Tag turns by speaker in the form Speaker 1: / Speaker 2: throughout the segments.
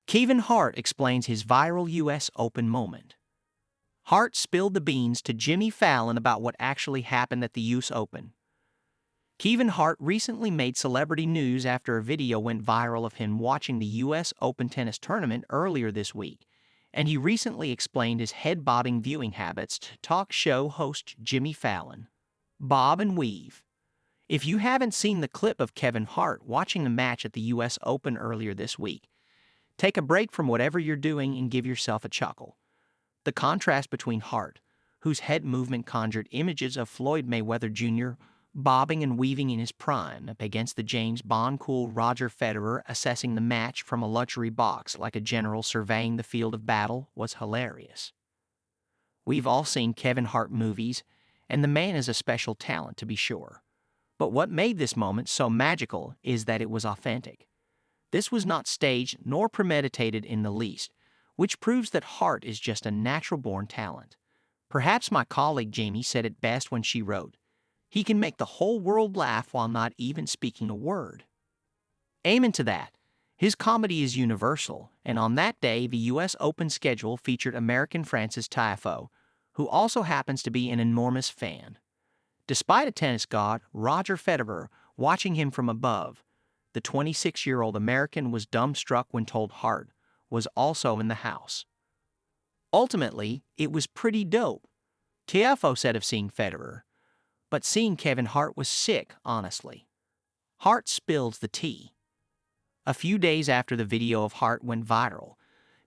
Speaker 1: Kevin Hart explains his viral U.S. Open moment. Hart spilled the beans to Jimmy Fallon about what actually happened at the U.S. Open. Kevin Hart recently made celebrity news after a video went viral of him watching the U.S. Open tennis tournament earlier this week, and he recently explained his head-bobbing viewing habits to talk show host Jimmy Fallon. Bob and weave. If you haven't seen the clip of Kevin Hart watching the match at the U.S. Open earlier this week, take a break from whatever you're doing and give yourself a chuckle. The contrast between Hart, whose head movement conjured images of Floyd Mayweather Jr. bobbing and weaving in his prime, up against the James Bond-cool Roger Federer assessing the match from a luxury box like a general surveying the field of battle, was hilarious. We've all seen Kevin Hart movies, and the man is a special talent to be sure. But what made this moment so magical is that it was authentic. This was not staged nor premeditated in the least, which proves that Hart is just a natural-born talent. Perhaps my colleague Jamie said it best when she wrote, "He can make the whole world laugh while not even speaking a word." Amen to that. His comedy is universal, and on that day the U.S. Open schedule featured American Frances Tiafoe, who also happens to be an enormous fan. Despite a tennis god, Roger Federer, watching him from above, the 26-year-old American was dumbstruck when told Hart was also in the house. Ultimately, it was pretty dope, Tiafoe said of seeing Federer, but seeing Kevin Hart was sick, honestly. Hart spills the tea. A few days after the video of Hart went viral,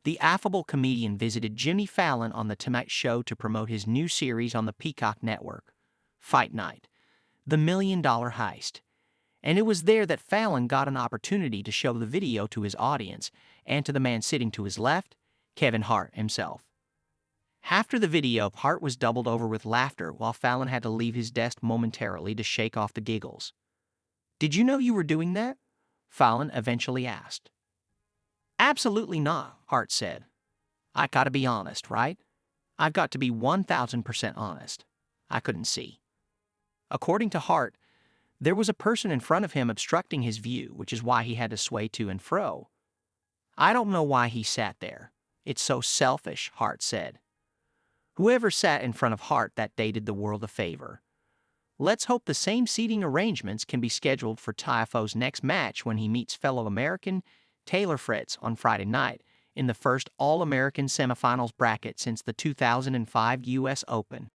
Speaker 1: the affable comedian visited Jimmy Fallon on The Tonight Show to promote his new series on the Peacock Network, Fight Night, The $1 Million Heist. And it was there that Fallon got an opportunity to show the video to his audience and to the man sitting to his left, Kevin Hart himself. After the video, Hart was doubled over with laughter while Fallon had to leave his desk momentarily to shake off the giggles. "Did you know you were doing that?" Fallon eventually asked. "Absolutely not," Hart said. "I gotta be honest, right? I've got to be 1,000% honest. I couldn't see." According to Hart, there was a person in front of him obstructing his view, which is why he had to sway to and fro. "I don't know why he sat there. It's so selfish," Hart said. Whoever sat in front of Hart that day did the world a favor. Let's hope the same seating arrangements can be scheduled for Tiafoe's next match when he meets fellow American Taylor Fritz on Friday night in the first All-American semifinals bracket since the 2005 U.S. Open.